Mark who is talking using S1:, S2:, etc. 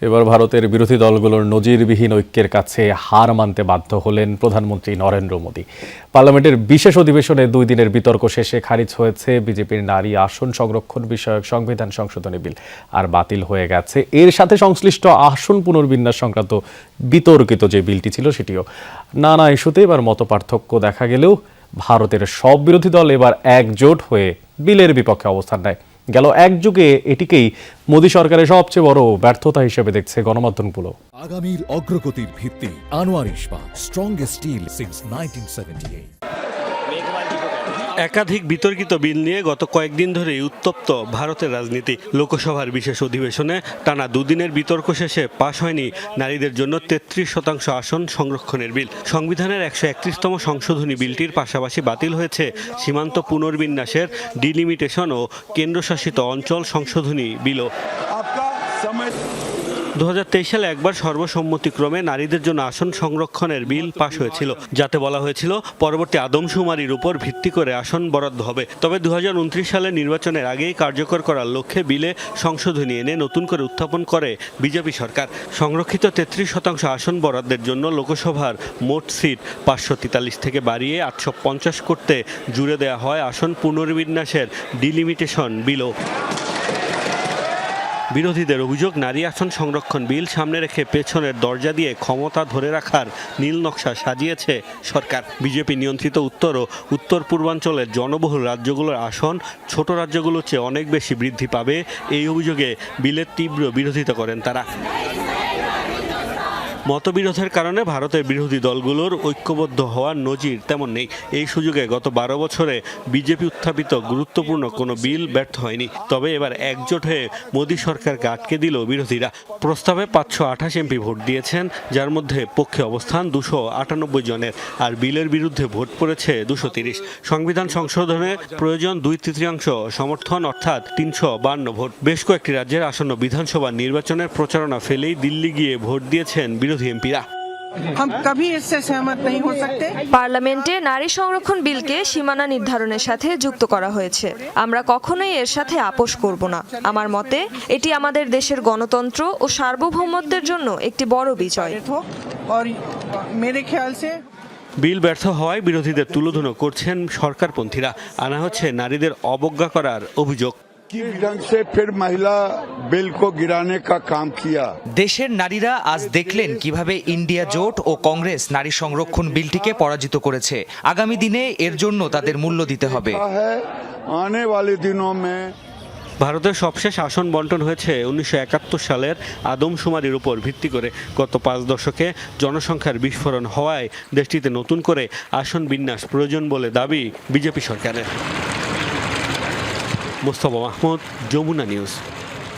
S1: এবার ভারতের বিরোধী দলগুলোর নজিরবিহীন ঐক্যের কাছে হার মানতে বাধ্য হলেন প্রধানমন্ত্রী নরেন্দ্র মোদী। পার্লামেন্টের বিশেষ অধিবেশনে 2 দিনের বিতর্ক শেষে খারিজ হয়েছে বিজেপির নারী আসন সংরক্ষণ বিষয়ক সংবিধান সংশোধনী বিল, আর বাতিল হয়ে গেছে এর সাথে সংশ্লিষ্ট আসন পুনর্বিন্যাস সংক্রান্ত বিতর্কিত যে বিলটি ছিল সেটিও। নানা ইস্যুতে এবার মতপার্থক্য দেখা গেলেও ভারতের সব বিরোধী দল এবার একজোট হয়ে বিলের বিপক্ষে অবস্থান নেয়। গেল এক যুগে এটিকেই মোদী সরকারের সবচেয়ে বড় ব্যর্থতা হিসেবে দেখছে গণমাধ্যমগুলো।
S2: আগামীর অগ্রগতির ভিত্তি আনোয়ার ইস্পাত, স্ট্রংগেস্ট স্টিল সিন্স 1978।
S3: একাধিক বিতর্কিত বিল নিয়ে গত কয়েকদিন ধরেই উত্তপ্ত ভারতের রাজনীতি। লোকসভার বিশেষ অধিবেশনে টানা 2 দিনের বিতর্ক শেষে পাশ হয়নি নারীদের জন্য 33% আসন সংরক্ষণের বিল। সংবিধানের 131তম সংশোধনী বিলটির পাশাপাশি বাতিল হয়েছে সীমান্ত পুনর্বিন্যাসের ডিলিমিটেশন ও কেন্দ্রশাসিত অঞ্চল সংশোধনী বিলও। 2023 সালে একবার সর্বসম্মতিক্রমে নারীদের জন্য আসন সংরক্ষণের বিল পাশ হয়েছিল, যাতে বলা হয়েছিল পরবর্তী আদমশুমারির উপর ভিত্তি করে আসন বরাদ্দ হবে। তবে 2029 সালে নির্বাচনের আগেই কার্যকর করার লক্ষ্যে বিলে সংশোধনী এনে নতুন করে উত্থাপন করে বিজেপি সরকার। সংরক্ষিত 33% আসন বরাদ্দের জন্য লোকসভার মোট সিট 543 থেকে বাড়িয়ে 850 করতে জুড়ে দেওয়া হয় আসন পুনর্বিন্যাসের ডিলিমিটেশন বিলও। বিরোধীদের অভিযোগ, নারী আসন সংরক্ষণ বিল সামনে রেখে পেছনের দরজা দিয়ে ক্ষমতা ধরে রাখার নীল নকশা সাজিয়েছে সরকার। বিজেপি নিয়ন্ত্রিত উত্তর ও উত্তর পূর্বাঞ্চলের জনবহুল রাজ্যগুলোর আসন ছোট রাজ্যগুলোর চেয়ে অনেক বেশি বৃদ্ধি পাবে, এই অভিযোগে বিলের তীব্র বিরোধিতা করেন তারা। মতবিরোধের কারণে ভারতের বিরোধী দলগুলোর ঐক্যবদ্ধ হওয়ার নজির তেমন নেই। এই সুযোগে গত 12 বছরে বিজেপি উত্থাপিত গুরুত্বপূর্ণ কোনো বিল ব্যর্থ হয়নি। তবে এবার একজোট হয়ে মোদী সরকারকে আটকে দিল বিরোধীরা। প্রস্তাবে 528 এমপি ভোট দিয়েছেন, যার মধ্যে পক্ষে অবস্থান 298 জনের, আর বিলের বিরুদ্ধে ভোট পড়েছে 230। সংবিধান সংশোধনে প্রয়োজন 2/3 সমর্থন, অর্থাৎ 352 ভোট। বেশ কয়েকটি রাজ্যের আসন্ন বিধানসভা নির্বাচনের প্রচারণা ফেলেই দিল্লি গিয়ে ভোট দিয়েছেন বিরোধী এমপিরা।
S4: পার্লামেন্টে নারী সংরক্ষণ বিলকে সীমানা নির্ধারণের সাথে যুক্ত করা হয়েছে। আমরা কখনোই এর সাথে আপোষ করব না। আমার মতে এটি আমাদের দেশের গণতন্ত্র ও সার্বভৌমত্বের জন্য একটি বড় বিজয়।
S3: বিল ব্যর্থ হওয়ায় বিরোধীদের তুলোধুনো করছেন সরকারপন্থীরা। আনা হচ্ছে নারীদের অবজ্ঞা করার অভিযোগ।
S5: দেশের নারীরা আজ দেখলেন কিভাবে ইন্ডিয়া জোট ও কংগ্রেস নারী সংরক্ষণ বিলটিকে পরাজিত করেছে। আগামী দিনে এর জন্য তাদের মূল্য দিতে হবে।
S3: ভারতের সবশেষ আসন বন্টন হয়েছে 1971 সালের আদমশুমারির উপর ভিত্তি করে। গত 5 দশকে জনসংখ্যার বিস্ফোরণ হওয়ায় দেশটিতে নতুন করে আসন বিন্যাস প্রয়োজন বলে দাবি বিজেপি সরকারের। মোস্তফা মাহমুদ, যমুনা নিউজ।